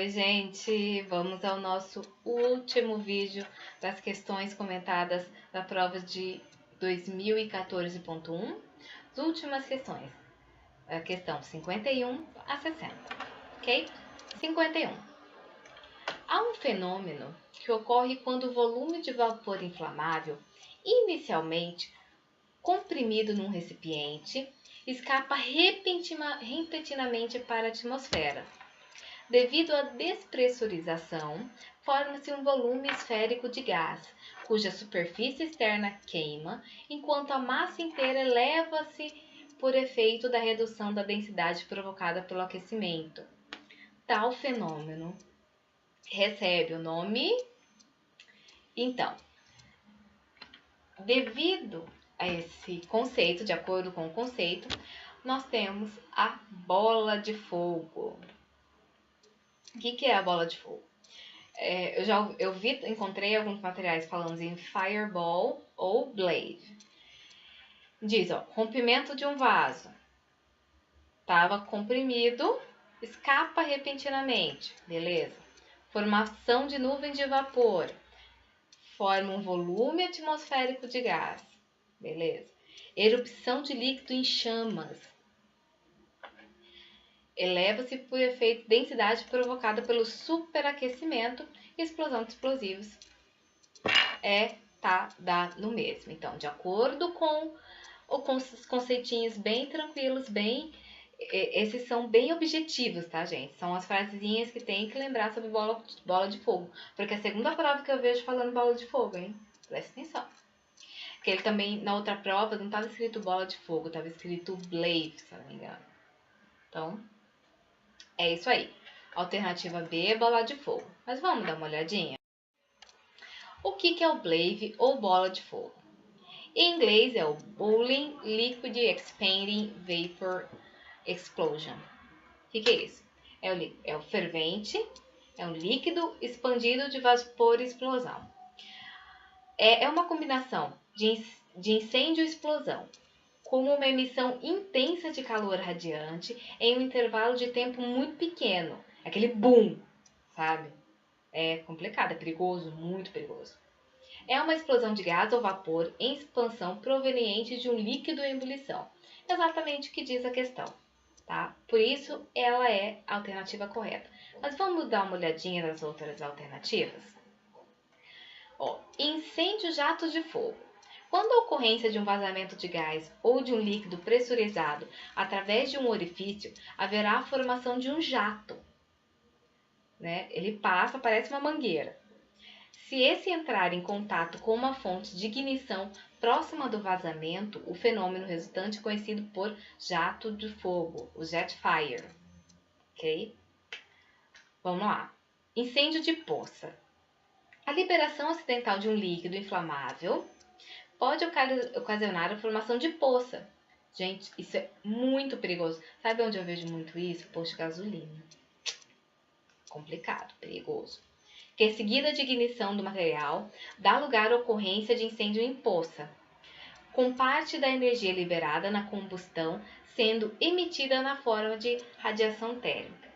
Oi, gente! Vamos ao nosso último vídeo das questões comentadas da prova de 2014.1. As últimas questões. A questão 51 a 60, ok? 51. Há um fenômeno que ocorre quando o volume de vapor inflamável, inicialmente comprimido num recipiente, escapa repentinamente para a atmosfera. Devido à despressurização, forma-se um volume esférico de gás, cuja superfície externa queima, enquanto a massa inteira eleva-se por efeito da redução da densidade provocada pelo aquecimento. Tal fenômeno recebe o nome... Então, devido a esse conceito, de acordo com o conceito, nós temos a bola de fogo. O que é a bola de fogo? Encontrei alguns materiais falando em fireball ou blade. Diz, rompimento de um vaso. Estava comprimido, escapa repentinamente, beleza. Formação de nuvens de vapor. Forma um volume atmosférico de gás, beleza. Erupção de líquido em chamas. Eleva-se por efeito de densidade provocada pelo superaquecimento e explosão de explosivos. Dá no mesmo. Então, de acordo com os conceitinhos bem tranquilos, esses são bem objetivos, tá, gente? São as frasezinhas que tem que lembrar sobre bola de fogo. Porque é a segunda prova que eu vejo falando bola de fogo, hein? Presta atenção. Porque ele também, na outra prova, não estava escrito bola de fogo, estava escrito blade, se não me engano. Então, é isso aí. Alternativa B, bola de fogo. Mas vamos dar uma olhadinha? O que é o blade ou bola de fogo? Em inglês é o Boiling Liquid Expanding Vapor Explosion. O que é isso? É o fervente, é um líquido expandido de vapor e explosão. É uma combinação de incêndio e explosão, como uma emissão intensa de calor radiante em um intervalo de tempo muito pequeno. Aquele boom, sabe? É complicado, é perigoso, muito perigoso. É uma explosão de gás ou vapor em expansão proveniente de um líquido em ebulição. Exatamente o que diz a questão, tá? Por isso, ela é a alternativa correta. Mas vamos dar uma olhadinha nas outras alternativas? Incêndio jato de fogo. Quando a ocorrência de um vazamento de gás ou de um líquido pressurizado através de um orifício, haverá a formação de um jato, né? Ele passa, parece uma mangueira. Se esse entrar em contato com uma fonte de ignição próxima do vazamento, o fenômeno resultante é conhecido por jato de fogo, o jet fire. Ok? Vamos lá. Incêndio de poça. A liberação acidental de um líquido inflamável pode ocasionar a formação de poça. Gente, isso é muito perigoso. Sabe onde eu vejo muito isso? Posto de gasolina. Complicado, perigoso. Que é seguida de ignição do material, dá lugar à ocorrência de incêndio em poça, com parte da energia liberada na combustão sendo emitida na forma de radiação térmica.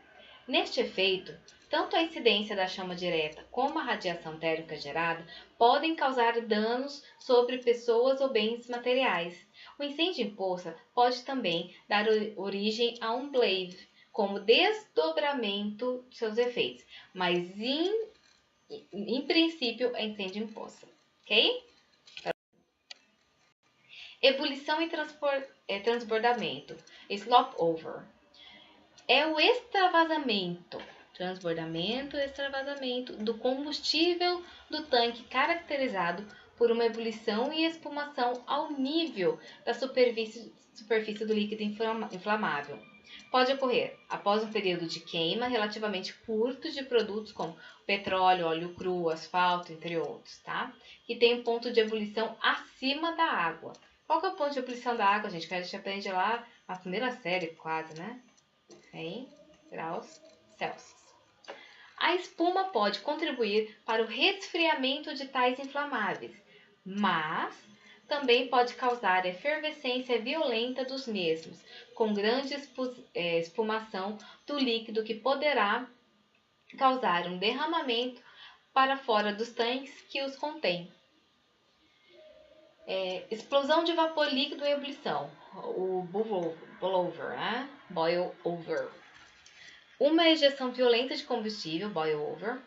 Neste efeito, tanto a incidência da chama direta como a radiação térmica gerada podem causar danos sobre pessoas ou bens materiais. O incêndio em poça pode também dar origem a um blaze, como desdobramento de seus efeitos, mas em princípio é incêndio em poça, ok? Ebulição e transbordamento, slop over. É o transbordamento e extravasamento do combustível do tanque caracterizado por uma ebulição e espumação ao nível da superfície do líquido inflamável. Pode ocorrer após um período de queima relativamente curto de produtos como petróleo, óleo cru, asfalto, entre outros, tá? Que tem um ponto de ebulição acima da água. Qual que é o ponto de ebulição da água, gente? Que a gente aprende lá na primeira série, quase, né? 100 graus Celsius. A espuma pode contribuir para o resfriamento de tais inflamáveis, mas também pode causar efervescência violenta dos mesmos, com grande espumação do líquido que poderá causar um derramamento para fora dos tanques que os contêm. Explosão de vapor líquido em ebulição, o boil-over, né? Boil-over. Uma ejeção violenta de combustível, boil-over,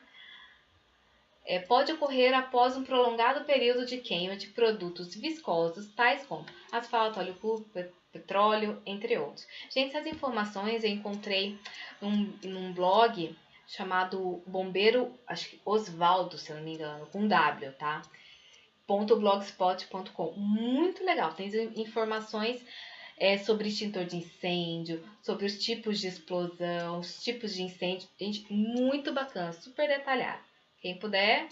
pode ocorrer após um prolongado período de queima de produtos viscosos, tais como asfalto, óleo puro, petróleo, entre outros. Gente, essas informações eu encontrei num blog chamado Bombeiro, acho que Osvaldo, se eu não me engano, com W, tá? .blogspot.com. Muito legal, tem informações sobre extintor de incêndio, sobre os tipos de explosão, os tipos de incêndio. Gente, muito bacana, super detalhado. Quem puder,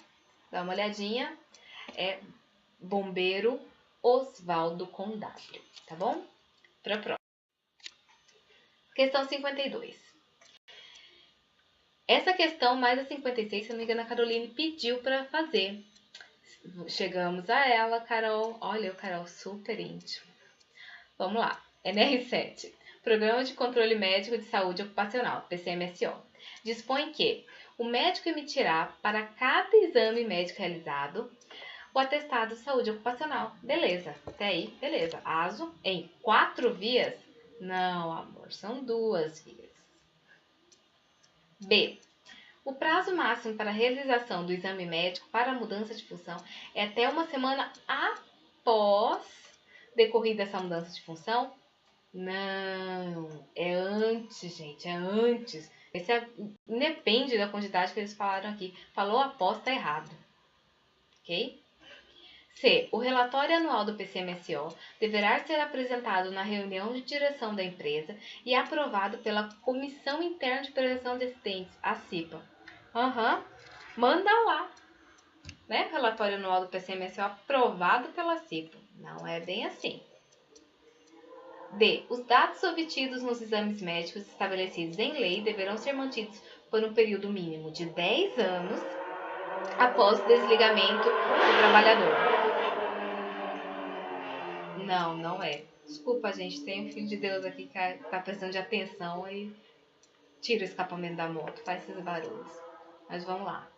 dá uma olhadinha. É Bombeiro Osvaldo com W, tá bom? Pra próxima. Questão 52. Essa questão, mais a 56, se não me engano, a Caroline pediu para fazer. Chegamos a ela, Carol. Olha, o Carol super íntimo. Vamos lá. NR7. Programa de Controle Médico de Saúde Ocupacional, PCMSO. Dispõe que o médico emitirá para cada exame médico realizado o atestado de saúde ocupacional. Beleza. Até aí, beleza. ASO em 4 vias? Não, amor. São 2 vias. B. O prazo máximo para a realização do exame médico para a mudança de função é até uma semana após decorrida essa mudança de função? Não, é antes, gente, é antes. Depende da quantidade que eles falaram aqui. Falou após, tá errado. Ok? C. O relatório anual do PCMSO deverá ser apresentado na reunião de direção da empresa e aprovado pela Comissão Interna de Prevenção de Acidentes, a CIPA. Manda lá. Né? Relatório anual do PCMSO aprovado pela CIPA. Não é bem assim. D. Os dados obtidos nos exames médicos estabelecidos em lei deverão ser mantidos por um período mínimo de 10 anos após o desligamento do trabalhador. Não, não é. Desculpa, gente, tem um filho de Deus aqui que tá precisando de atenção e tira o escapamento da moto, faz esses barulhos. Mas vamos lá.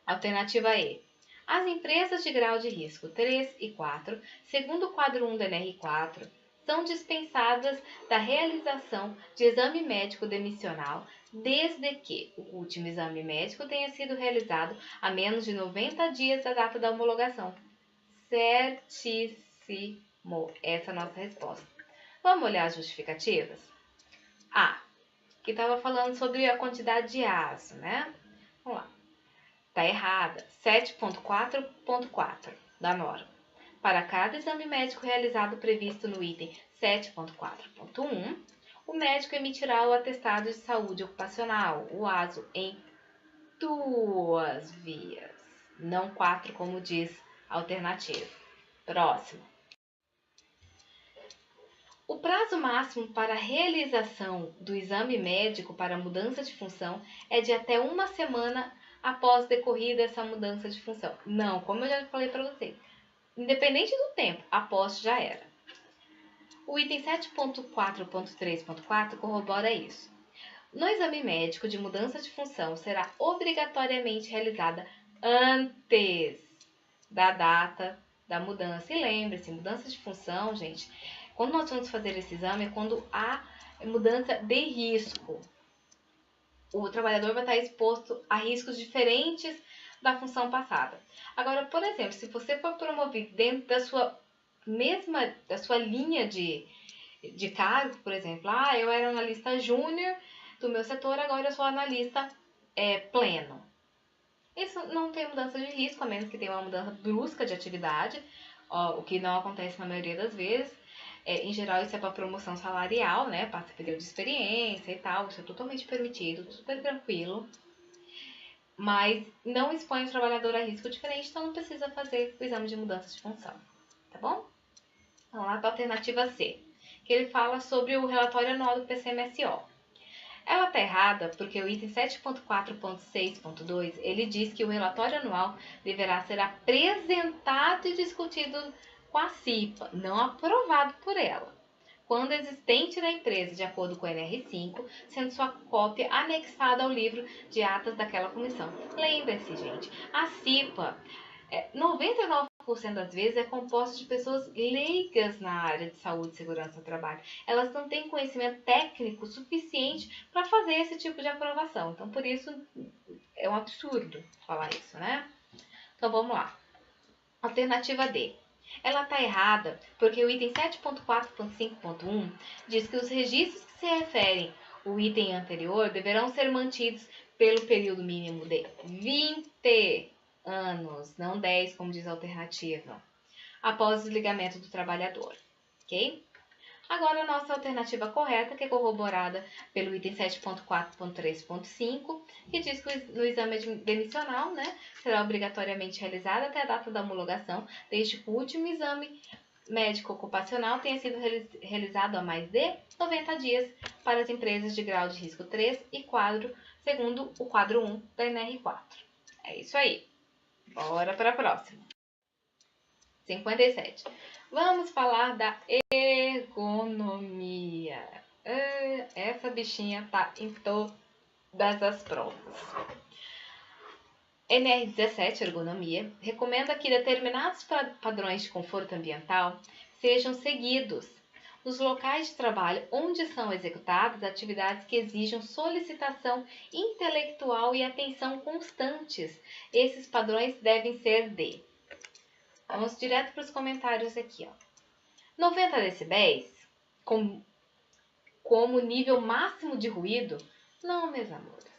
Alternativa E. As empresas de grau de risco 3 e 4, segundo o quadro 1 do NR4, são dispensadas da realização de exame médico demissional desde que o último exame médico tenha sido realizado a menos de 90 dias da data da homologação. Certíssimo. Essa é a nossa resposta. Vamos olhar as justificativas? A. Que estava falando sobre a quantidade de ASO, né? Vamos lá. Está errada. 7.4.4 da norma. Para cada exame médico realizado previsto no item 7.4.1, o médico emitirá o atestado de saúde ocupacional, o ASO, em 2 vias, não 4, como diz a alternativa. Próximo. O prazo máximo para a realização do exame médico para mudança de função é de até uma semana após decorrida essa mudança de função. Não, como eu já falei para vocês, independente do tempo, após já era. O item 7.4.3.4 corrobora isso. No exame médico de mudança de função será obrigatoriamente realizada antes da data da mudança. E lembre-se, mudança de função, gente, quando nós vamos fazer esse exame é quando há mudança de risco. O trabalhador vai estar exposto a riscos diferentes da função passada. Agora, por exemplo, se você for promovido dentro da sua linha de cargo, por exemplo, eu era analista júnior do meu setor, agora eu sou analista pleno. Isso não tem mudança de risco, a menos que tenha uma mudança brusca de atividade, o que não acontece na maioria das vezes. Em geral, isso é para promoção salarial, né? Passa período de experiência e tal, isso é totalmente permitido, super tranquilo. Mas não expõe o trabalhador a risco diferente, então não precisa fazer o exame de mudança de função, tá bom? Vamos lá para a alternativa C, que ele fala sobre o relatório anual do PCMSO. Ela está errada porque o item 7.4.6.2, ele diz que o relatório anual deverá ser apresentado e discutido com a CIPA, não aprovado por ela. quando existente na empresa, de acordo com o NR5, sendo sua cópia anexada ao livro de atas daquela comissão. Lembre-se, gente, a CIPA, 99% das vezes, é composta de pessoas leigas na área de saúde e segurança do trabalho. Elas não têm conhecimento técnico suficiente para fazer esse tipo de aprovação. Então, por isso, é um absurdo falar isso, né? Então, vamos lá. Alternativa D. Ela está errada porque o item 7.4.5.1 diz que os registros que se referem ao item anterior deverão ser mantidos pelo período mínimo de 20 anos, não 10, como diz a alternativa, após o desligamento do trabalhador, ok? Agora, a nossa alternativa correta, que é corroborada pelo item 7.4.3.5, que diz que no exame demissional, né, será obrigatoriamente realizado até a data da homologação, desde que o último exame médico ocupacional tenha sido realizado há mais de 90 dias para as empresas de grau de risco 3 e 4, segundo o quadro 1 da NR4. É isso aí. Bora para a próxima. 57. Vamos falar da ergonomia. Essa bichinha tá em todas as provas. NR17, ergonomia, recomenda que determinados padrões de conforto ambiental sejam seguidos nos locais de trabalho onde são executadas atividades que exijam solicitação intelectual e atenção constantes. Esses padrões devem ser de... Vamos direto para os comentários aqui, ó. 90 decibéis como nível máximo de ruído? Não, meus amores.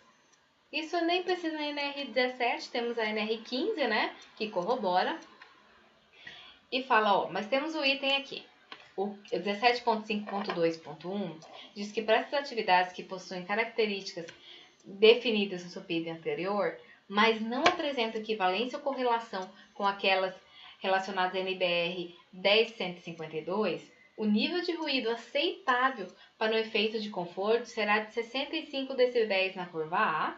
Isso nem precisa na NR17, temos a NR15, né, que corrobora. E fala, ó, mas temos o item aqui. O 17.5.2.1 diz que para essas atividades que possuem características definidas no subítem anterior, mas não apresentam equivalência ou correlação com aquelas relacionadas à NBR 10.152, o nível de ruído aceitável para o efeito de conforto será de 65 decibéis na curva A,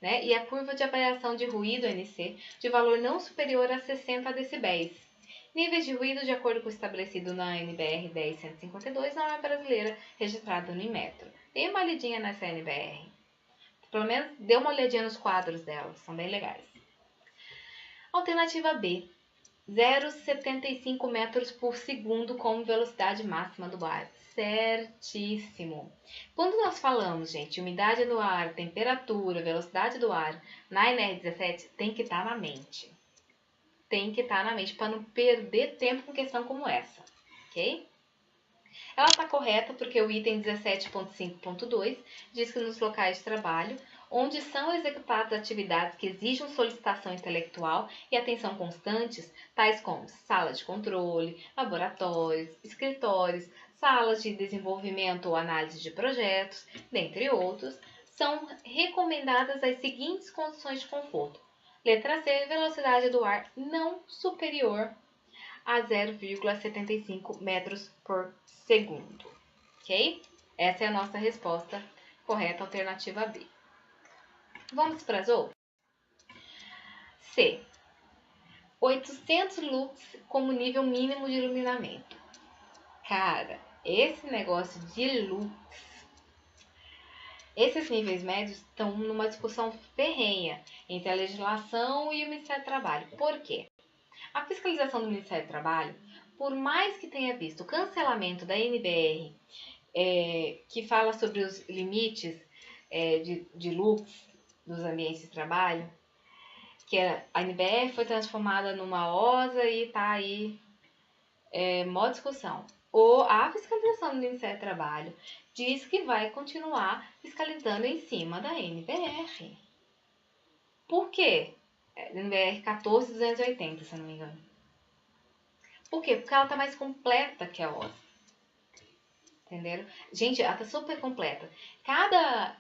né, e a curva de avaliação de ruído, NC, de valor não superior a 60 decibéis. Níveis de ruído de acordo com o estabelecido na NBR 10.152, norma brasileira registrada no Inmetro. Dê uma olhadinha nessa NBR. Pelo menos dê uma olhadinha nos quadros dela, são bem legais. Alternativa B. 0,75 metros por segundo como velocidade máxima do ar. Certíssimo. Quando nós falamos, gente, umidade do ar, temperatura, velocidade do ar, na NR17 tem que estar na mente. Tem que estar na mente para não perder tempo com questão como essa, ok? Ela está correta porque o item 17.5.2 diz que nos locais de trabalho, onde são executadas atividades que exijam solicitação intelectual e atenção constantes, tais como sala de controle, laboratórios, escritórios, salas de desenvolvimento ou análise de projetos, dentre outros, são recomendadas as seguintes condições de conforto. Letra C, velocidade do ar não superior a 0,75 metros por segundo. Ok? Essa é a nossa resposta correta, alternativa B. Vamos para as outras? C. 800 lux como nível mínimo de iluminamento. Cara, esse negócio de lux, esses níveis médios estão numa discussão ferrenha entre a legislação e o Ministério do Trabalho. Por quê? A fiscalização do Ministério do Trabalho, por mais que tenha visto o cancelamento da NBR, que fala sobre os limites de lux dos ambientes de trabalho, que a NBR foi transformada numa OSA e está aí mó discussão. Ou a fiscalização do Ministério do Trabalho diz que vai continuar fiscalizando em cima da NBR. Por quê? NBR 14.280, se eu não me engano. Por quê? Porque ela tá mais completa que a OSA. Entenderam? Gente, ela tá super completa. Cada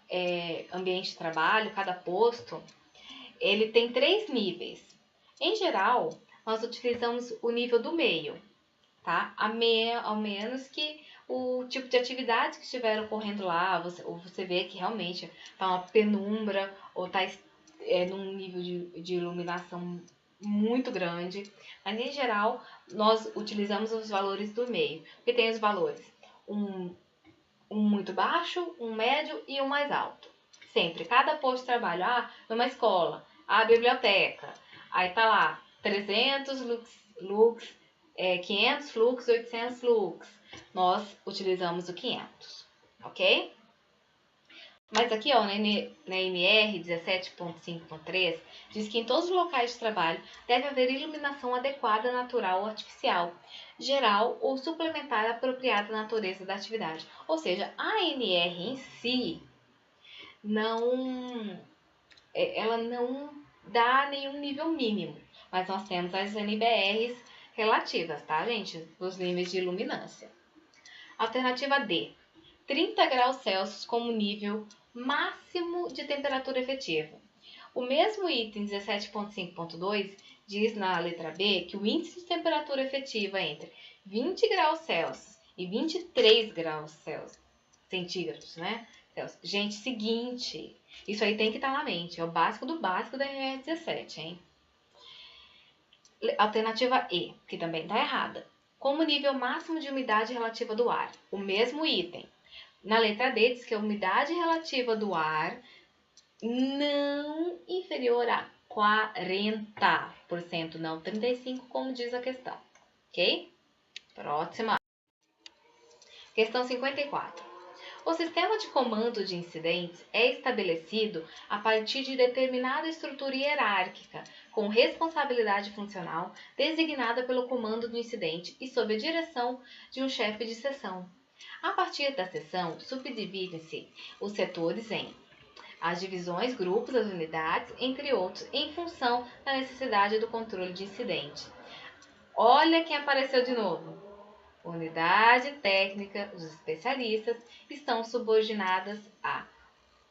ambiente de trabalho, cada posto, ele tem 3 níveis. Em geral, nós utilizamos o nível do meio, tá? Ao menos que o tipo de atividade que estiver ocorrendo lá, você vê que realmente tá uma penumbra ou tá num nível de iluminação muito grande. Mas, em geral, nós utilizamos os valores do meio. Porque tem os valores um muito baixo, um médio e um mais alto. Sempre, cada posto de trabalho, numa escola, a biblioteca, aí tá lá, 300 lux, 500 flux, 800 lux. Nós utilizamos o 500, ok? Mas aqui, ó, na NR 17.5.3, diz que em todos os locais de trabalho deve haver iluminação adequada, natural ou artificial, geral ou suplementar apropriada à natureza da atividade. Ou seja, a NR em si, ela não dá nenhum nível mínimo, mas nós temos as NBRs relativas, tá, gente? Dos níveis de iluminância. Alternativa D, 30 graus Celsius como nível máximo de temperatura efetiva. O mesmo item 17.5.2 diz na letra B que o índice de temperatura efetiva entre 20 graus Celsius e 23 graus centígrados, né? Gente, seguinte, isso aí tem que estar na mente, é o básico do básico da NR17, hein? Alternativa E, que também está errada. Como nível máximo de umidade relativa do ar, o mesmo item. Na letra D diz que a umidade relativa do ar não inferior a 40%, não 35%, como diz a questão. Ok? Próxima. Questão 54. O sistema de comando de incidentes é estabelecido a partir de determinada estrutura hierárquica, com responsabilidade funcional designada pelo comando do incidente e sob a direção de um chefe de seção. A partir da seção, subdividem-se os setores em as divisões, grupos, as unidades, entre outros, em função da necessidade do controle de incidente. Olha quem apareceu de novo. Unidade técnica, os especialistas estão subordinadas a...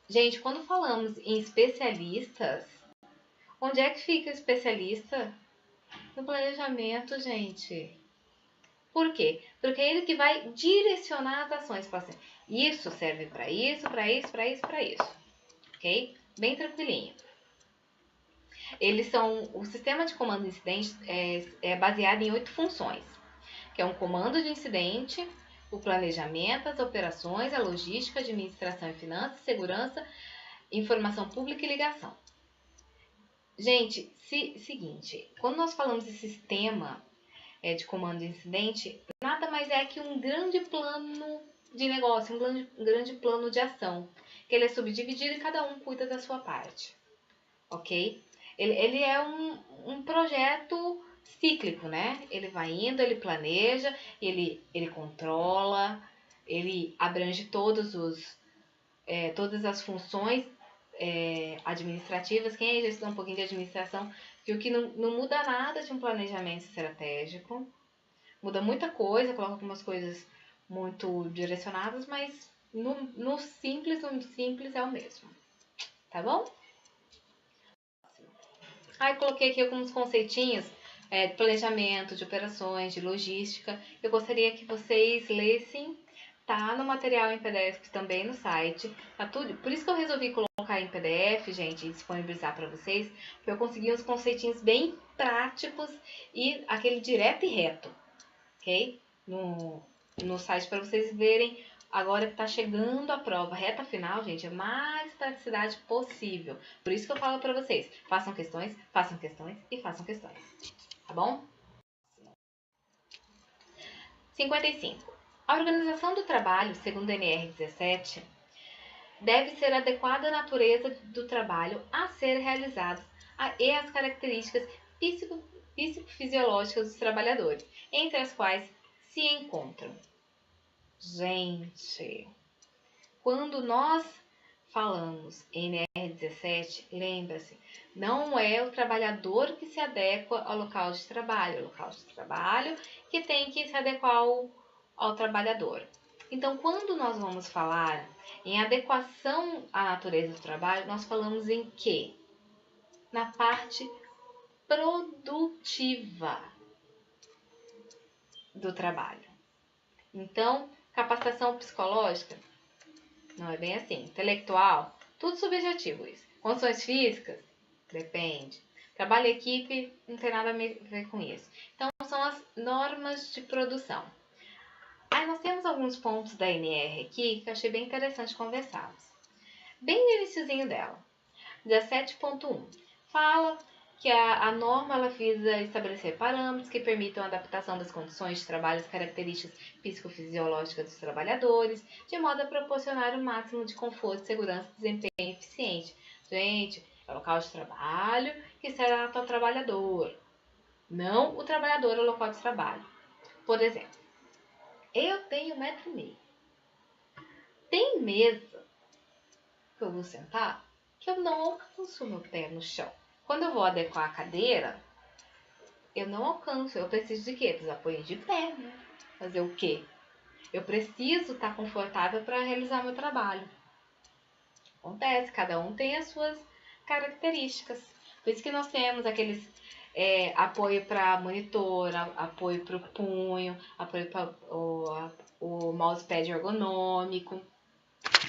Gente, quando falamos em especialistas, onde é que fica o especialista? No planejamento, gente. Por quê? Porque é ele que vai direcionar as ações. Assim, isso serve para isso, para isso, para isso, para isso. Ok? Bem tranquilinho. O sistema de comando de incidente é baseado em 8 funções, que é um comando de incidente, o planejamento, as operações, a logística, administração e finanças, segurança, informação pública e ligação. Gente, seguinte, quando nós falamos de sistema de comando de incidente, nada mais é que um grande plano de negócio, um grande plano de ação, que ele é subdividido e cada um cuida da sua parte, ok? Ele é um projeto cíclico, né? Ele vai indo, ele planeja, ele controla, ele abrange todas as funções administrativas. Quem já estudou um pouquinho de administração viu que não muda nada de um planejamento estratégico. Muda muita coisa, coloca algumas coisas muito direcionadas, mas no simples é o mesmo. Tá bom? Aí coloquei aqui alguns conceitinhos de planejamento, de operações, de logística. Eu gostaria que vocês lessem, tá no material em PDF também no site, tá tudo. Por isso que eu resolvi colocar em PDF, gente, e disponibilizar para vocês, porque eu consegui uns conceitinhos bem práticos e aquele direto e reto, ok? No site para vocês verem. Agora que está chegando a prova, reta final, gente, é mais praticidade possível. Por isso que eu falo para vocês, façam questões e façam questões. Tá bom? 55. A organização do trabalho, segundo a NR17, deve ser adequada à natureza do trabalho a ser realizado e às características psicofisiológicas dos trabalhadores, entre as quais se encontram. Gente, quando nós falamos em NR17, lembra-se, não é o trabalhador que se adequa ao local de trabalho, é o local de trabalho que tem que se adequar ao trabalhador. Então, quando nós vamos falar em adequação à natureza do trabalho, nós falamos em quê? Na parte produtiva do trabalho. Então, capacitação psicológica, não é bem assim. Intelectual, tudo subjetivo isso. Condições físicas, depende. Trabalho em equipe, não tem nada a ver com isso. Então, são as normas de produção. Aí nós temos alguns pontos da NR aqui que eu achei bem interessante conversarmos. Bem no iniciozinho dela, 17.1, fala que a norma ela visa estabelecer parâmetros que permitam a adaptação das condições de trabalho às características psicofisiológicas dos trabalhadores, de modo a proporcionar o máximo de conforto, segurança e desempenho eficiente. Gente, é o local de trabalho que será para o trabalhador, não o trabalhador é o local de trabalho. Por exemplo, eu tenho 1,5 m. Tem mesa que eu vou sentar que eu não alcanço o meu pé no chão. Quando eu vou adequar a cadeira, eu não alcanço. Eu preciso de quê? Dos apoios de pé, né? Fazer o quê? Eu preciso estar confortável para realizar meu trabalho. Acontece, cada um tem as suas características. Por isso que nós temos aqueles apoio para monitor, apoio para o punho, apoio para o mousepad ergonômico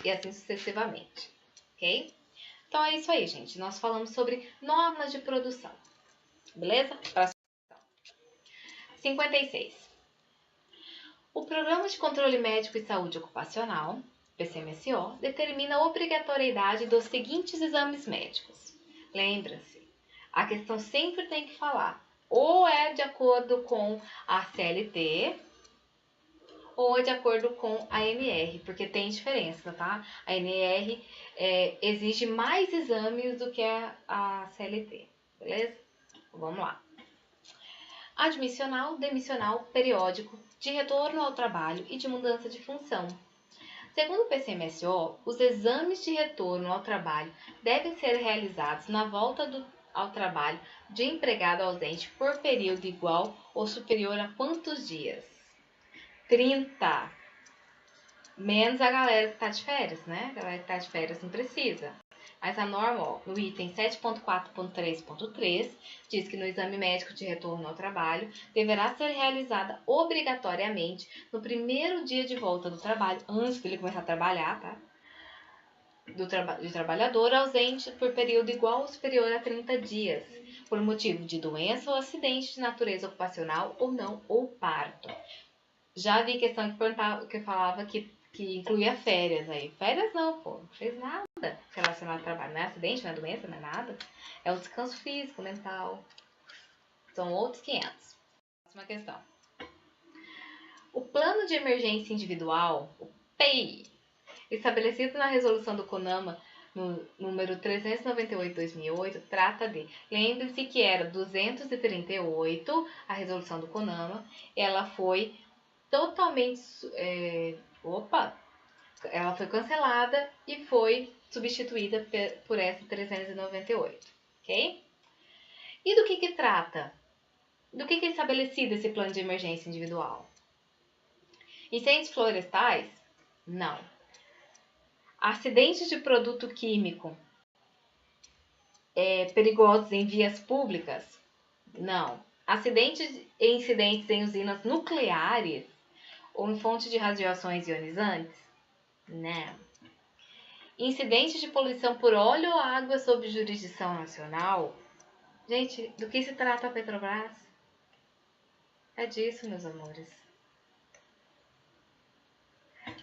e assim sucessivamente, ok? Então é isso aí, gente. Nós falamos sobre normas de produção, beleza? Próxima questão. 56. O Programa de Controle Médico e Saúde Ocupacional, PCMSO, determina a obrigatoriedade dos seguintes exames médicos. Lembra-se, a questão sempre tem que falar ou é de acordo com a CLT ou é de acordo com a NR, porque tem diferença, tá? A NR exige mais exames do que a CLT, beleza? Vamos lá. Admissional, demissional, periódico, de retorno ao trabalho e de mudança de função. Segundo o PCMSO, os exames de retorno ao trabalho devem ser realizados na volta ao trabalho de empregado ausente por período igual ou superior a quantos dias? 30. Menos a galera que está de férias, né? A galera que está de férias não precisa. Mas a norma, ó, no item 7.4.3.3, diz que no exame médico de retorno ao trabalho deverá ser realizada obrigatoriamente no primeiro dia de volta do trabalho, antes dele começar a trabalhar, tá? De trabalhador ausente por período igual ou superior a 30 dias, por motivo de doença ou acidente de natureza ocupacional ou não, ou parto. Já vi questão que falava que incluía férias aí. Férias não, pô. Não fez nada relacionado ao trabalho. Não é acidente, não é doença, não é nada. É o descanso físico, mental. São outros 500. Próxima questão. O Plano de Emergência Individual, o PEI, estabelecido na resolução do CONAMA no número 398/2008, trata de... Lembre-se que era 238, a resolução do CONAMA. Ela foi totalmente... ela foi cancelada e foi substituída por essa 398, ok? E do que trata? Do que é estabelecido esse plano de emergência individual? Incêndios florestais? Não. Acidentes de produto químico perigosos em vias públicas? Não. Acidentes e incidentes em usinas nucleares ou em fontes de radiações ionizantes? Não. Incidentes de poluição por óleo ou água sob jurisdição nacional? Gente, do que se trata a Petrobras? É disso, meus amores.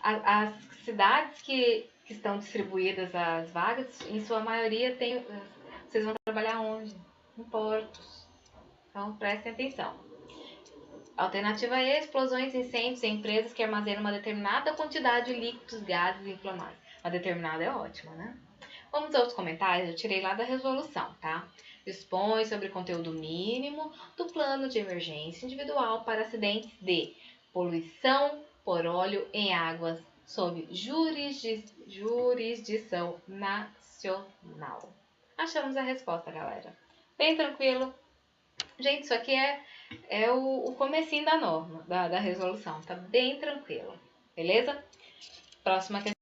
As cidades que estão distribuídas as vagas, em sua maioria, vocês vão trabalhar onde? Em portos. Então, prestem atenção. Alternativa E, explosões e incêndios em empresas que armazenam uma determinada quantidade de líquidos, gases inflamáveis. Uma determinada é ótima, né? Vamos aos comentários, eu tirei lá da resolução, tá? Dispõe sobre conteúdo mínimo do plano de emergência individual para acidentes de poluição por óleo em águas sob jurisdição nacional. Achamos a resposta, galera. Bem tranquilo. Gente, isso aqui é o comecinho da norma, da resolução. Tá bem tranquilo. Beleza? Próxima questão.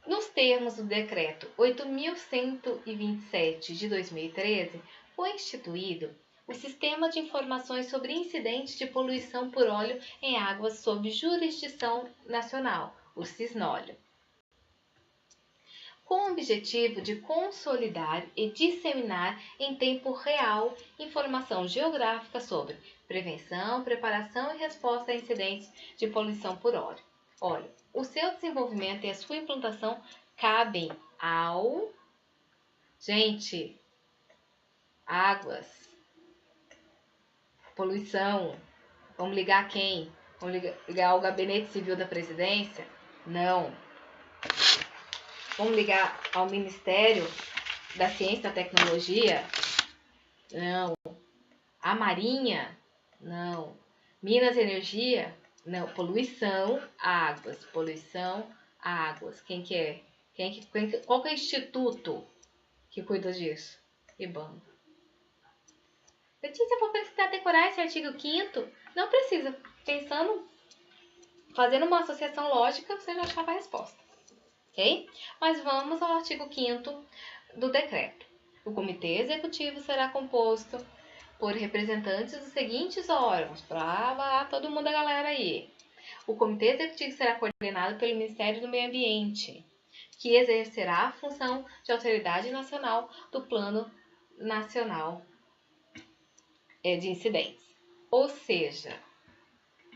Nos termos do Decreto 8.127 de 2013, foi instituído o Sistema de Informações sobre Incidentes de Poluição por Óleo em Águas sob Jurisdição Nacional, o SISNOLH, com o objetivo de consolidar e disseminar em tempo real informação geográfica sobre prevenção, preparação e resposta a incidentes de poluição por óleo. Olha, o seu desenvolvimento e a sua implantação cabem ao... Gente, águas, poluição, vamos ligar quem? Vamos ligar ao Gabinete Civil da Presidência? Não. Vamos ligar ao Ministério da Ciência e da Tecnologia? Não. A Marinha? Não. Minas e Energia? Não. Poluição, águas. Poluição, águas. Quem que é? Qual que é o instituto que cuida disso? IBAMA. Letícia, vou precisar decorar esse artigo 5º? Não precisa. Pensando, fazendo uma associação lógica, você já achava a resposta. Ok? Mas vamos ao artigo 5º do decreto. O comitê executivo será composto por representantes dos seguintes órgãos, para todo mundo, a galera aí. O comitê executivo será coordenado pelo Ministério do Meio Ambiente, que exercerá a função de autoridade nacional do Plano Nacional de Incidentes. Ou seja,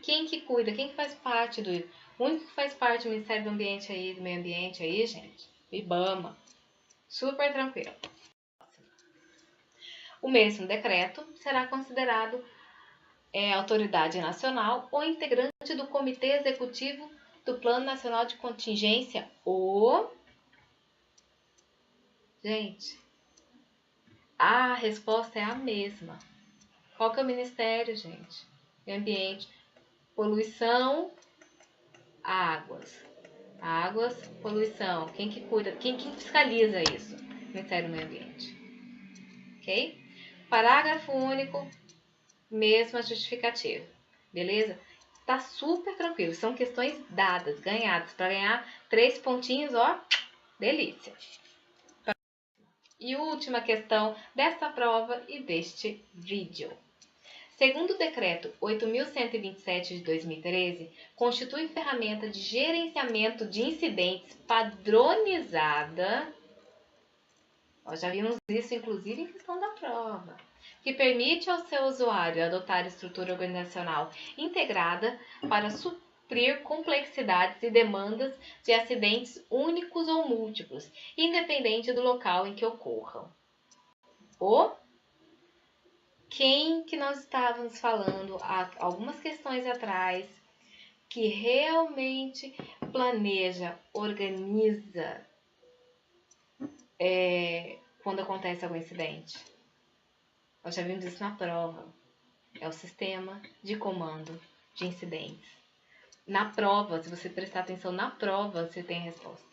quem que cuida, quem que faz parte do... O único que faz parte do Ministério do Ambiente aí, do Meio Ambiente aí, gente, IBAMA. Super tranquilo. O mesmo decreto será considerado autoridade nacional ou integrante do Comitê Executivo do Plano Nacional de Contingência ou... Gente, a resposta é a mesma. Qual que é o ministério, gente? Meio Ambiente, poluição, águas. Águas, poluição. Quem que cuida? Quem que fiscaliza isso? Ministério do Meio Ambiente. Ok? Parágrafo único, mesma justificativa. Beleza? Tá super tranquilo. São questões dadas, ganhadas. Para ganhar 3 pontinhos, ó, delícia. E última questão desta prova e deste vídeo. Segundo o Decreto 8.127 de 2013, constitui ferramenta de gerenciamento de incidentes padronizada. Já vimos isso, inclusive, em questão da prova. Que permite ao seu usuário adotar estrutura organizacional integrada para suprir complexidades e demandas de acidentes únicos ou múltiplos, independente do local em que ocorram. Quem que nós estávamos falando há algumas questões atrás, que realmente planeja, organiza quando acontece algum incidente? Nós já vimos isso na prova. É o sistema de comando de incidentes. Na prova, se você prestar atenção na prova, você tem a resposta.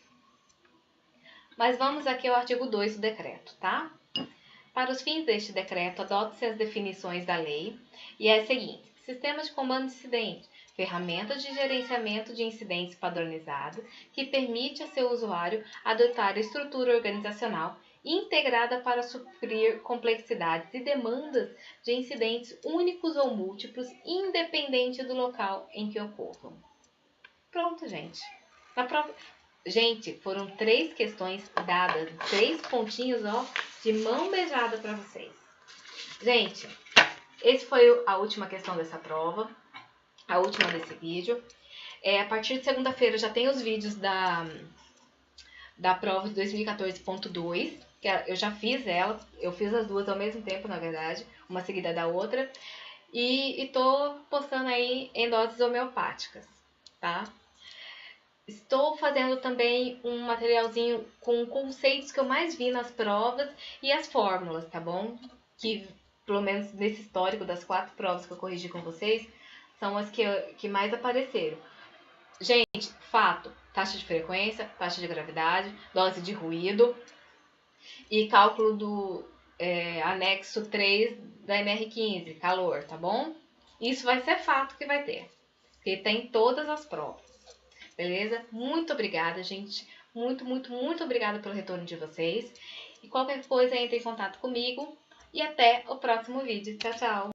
Mas vamos aqui ao artigo 2 do decreto, tá? Para os fins deste decreto, adote-se as definições da lei e é a seguinte: sistema de comando de incidente, ferramenta de gerenciamento de incidentes padronizado que permite a seu usuário adotar estrutura organizacional integrada para suprir complexidades e demandas de incidentes únicos ou múltiplos, independente do local em que ocorram. Pronto, gente. Na prova... Gente, foram 3 questões dadas, 3 pontinhos, ó, de mão beijada para vocês. Gente, esse foi a última questão dessa prova, a última desse vídeo. A partir de segunda-feira já tem os vídeos da prova de 2014.2, que eu já fiz ela, eu fiz as duas ao mesmo tempo, na verdade, uma seguida da outra, e tô postando aí em doses homeopáticas, tá? Estou fazendo também um materialzinho com conceitos que eu mais vi nas provas e as fórmulas, tá bom? Que, pelo menos nesse histórico das 4 provas que eu corrigi com vocês, são as que mais apareceram. Gente, fato, taxa de frequência, taxa de gravidade, dose de ruído e cálculo do anexo 3 da NR15, calor, tá bom? Isso vai ser fato que vai ter, porque tem todas as provas. Beleza? Muito obrigada, gente. Muito, muito, muito obrigada pelo retorno de vocês. E qualquer coisa, entre em contato comigo. E até o próximo vídeo. Tchau, tchau!